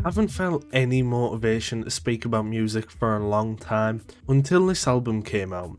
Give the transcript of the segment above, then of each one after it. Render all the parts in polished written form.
Haven't felt any motivation to speak about music for a long time, until this album came out.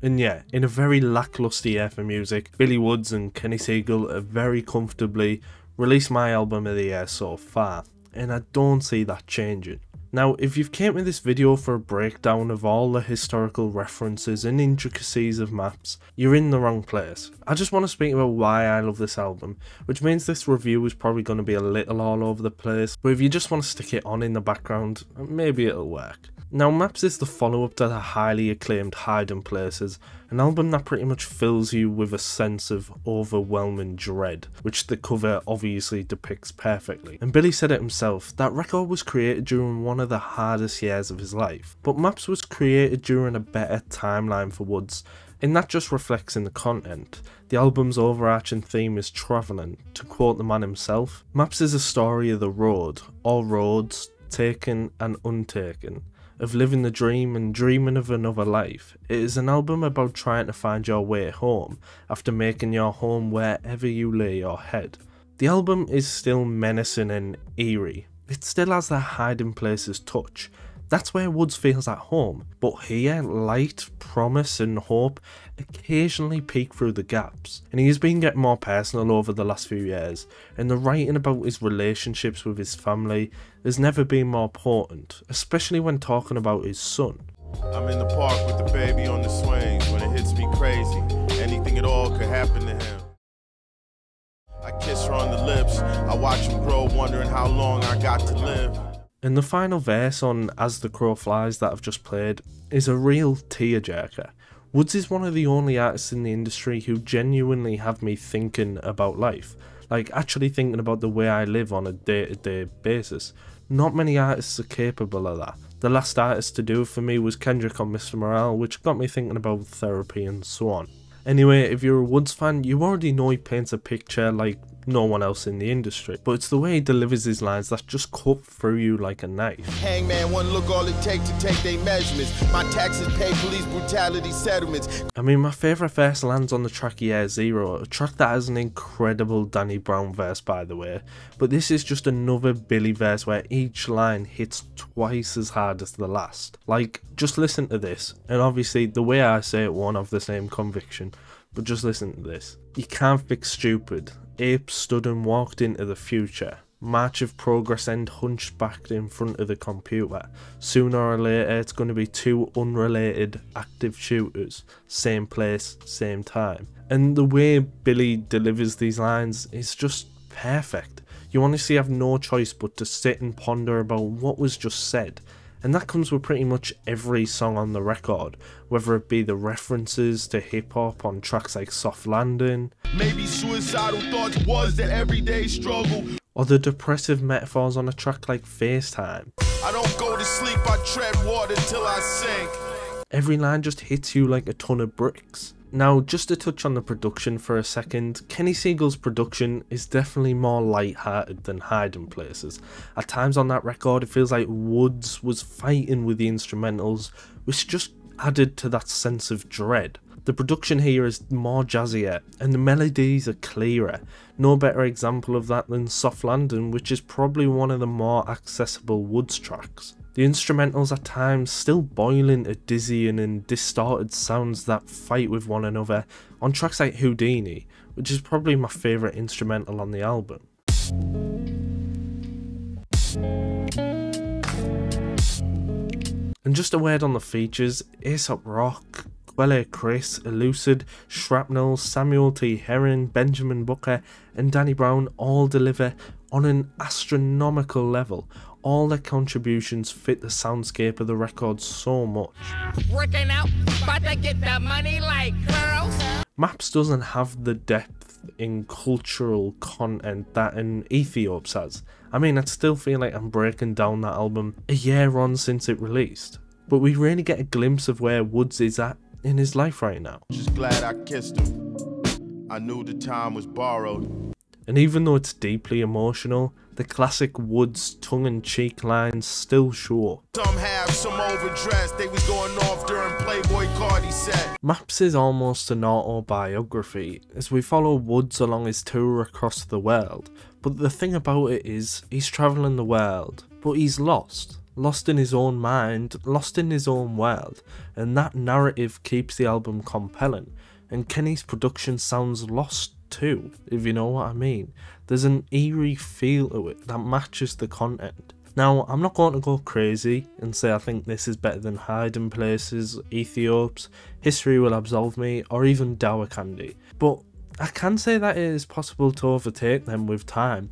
And yeah, in a very lacklustre year for music, Billy Woods and Kenny Segal have very comfortably released my album of the year so far, and I don't see that changing. Now, if you've came to this video for a breakdown of all the historical references and intricacies of Maps, you're in the wrong place. I just want to speak about why I love this album, which means this review is probably going to be a little all over the place, but if you just want to stick it on in the background, maybe it'll work. Now, Maps is the follow-up to the highly acclaimed Hiding Places, an album that pretty much fills you with a sense of overwhelming dread, which the cover obviously depicts perfectly. And Billy said it himself, that record was created during one of the hardest years of his life, but Maps was created during a better timeline for Woods, and that just reflects in the content. The album's overarching theme is travelling. To quote the man himself, Maps is a story of the road, all roads, taken and untaken, of living the dream and dreaming of another life. It is an album about trying to find your way home after making your home wherever you lay your head. The album is still menacing and eerie. It still has that Hiding Places touch. That's where Woods feels at home, but here light, promise and hope occasionally peek through the gaps. And he has been getting more personal over the last few years, and the writing about his relationships with his family has never been more potent, especially when talking about his son. I'm in the park with the baby on the swings. When it hits me crazy, anything at all could happen to him. I kiss her on the lips, I watch him grow, wondering how long I got to live. And the final verse on As the Crow Flies that I've just played is a real tearjerker. Woods is one of the only artists in the industry who genuinely have me thinking about life, like actually thinking about the way I live on a day-to-day basis. Not many artists are capable of that. The last artist to do it for me was Kendrick on Mr. Morale, which got me thinking about therapy and so on. Anyway, if you're a Woods fan, you already know he paints a picture like no one else in the industry, but it's the way he delivers his lines that just cut through you like a knife. Hangman, one look all it take to take their measurements. My taxes pay police brutality settlements. I mean, my favourite verse lands on the track Year Zero, a track that has an incredible Danny Brown verse by the way, but this is just another Billy verse where each line hits twice as hard as the last. Like, just listen to this, and obviously the way I say it won't have the same conviction, but just listen to this. You can't fix stupid. Ape stood and walked into the future. March of progress end hunchbacked in front of the computer. Sooner or later it's going to be two unrelated active shooters. Same place, same time. And the way Billy delivers these lines is just perfect. You honestly have no choice but to sit and ponder about what was just said. And that comes with pretty much every song on the record, whether it be the references to hip hop on tracks like Soft Landing, Maybe suicidal thoughts was the everyday struggle, or the depressive metaphors on a track like FaceTime. I don't go to sleep, I tread water till I sink. Every line just hits you like a ton of bricks. Now, just to touch on the production for a second, Kenny Segal's production is definitely more light-hearted than Hiding Places. At times on that record it feels like Woods was fighting with the instrumentals, which just added to that sense of dread. The production here is more jazzier, and the melodies are clearer. No better example of that than Soft Landing, which is probably one of the more accessible Woods tracks. The instrumentals at times still boil into dizzying and distorted sounds that fight with one another on tracks like Houdini, which is probably my favourite instrumental on the album. And just a word on the features, Aesop Rock, Quelle Chris, Elucid, Shrapnel, Samuel T. Herron, Benjamin Booker and Danny Brown all deliver on an astronomical level. All their contributions fit the soundscape of the record so much. Working out, about to get that money like girls. Maps doesn't have the depth in cultural content that an Ethiops has. I mean, I still feel like I'm breaking down that album a year on since it released, but we really get a glimpse of where Woods is at in his life right now. Just glad I kissed him. I knew the time was borrowed. And even though it's deeply emotional, the classic Woods tongue-in-cheek lines still show up. Some have, some overdressed. They was going off during Playboy Cardi set. Maps is almost an autobiography, as we follow Woods along his tour across the world, but the thing about it is he's travelling the world, but he's lost in his own mind, lost in his own world, and that narrative keeps the album compelling, and Kenny's production sounds lost too, if you know what I mean. There's an eerie feel to it that matches the content. Now, I'm not going to go crazy and say I think this is better than Hiding Places, Ethiops, History Will Absolve Me, or even Dower Candy, but I can say that it is possible to overtake them with time.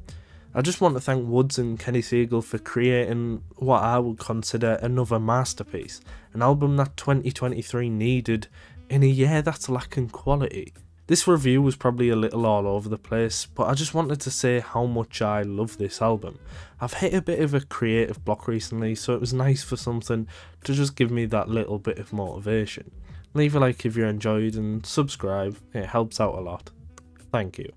I just want to thank Woods and Kenny Segal for creating what I would consider another masterpiece, an album that 2023 needed in a year that's lacking quality. This review was probably a little all over the place, but I just wanted to say how much I love this album. I've hit a bit of a creative block recently, so it was nice for something to just give me that little bit of motivation. Leave a like if you enjoyed and subscribe, it helps out a lot. Thank you.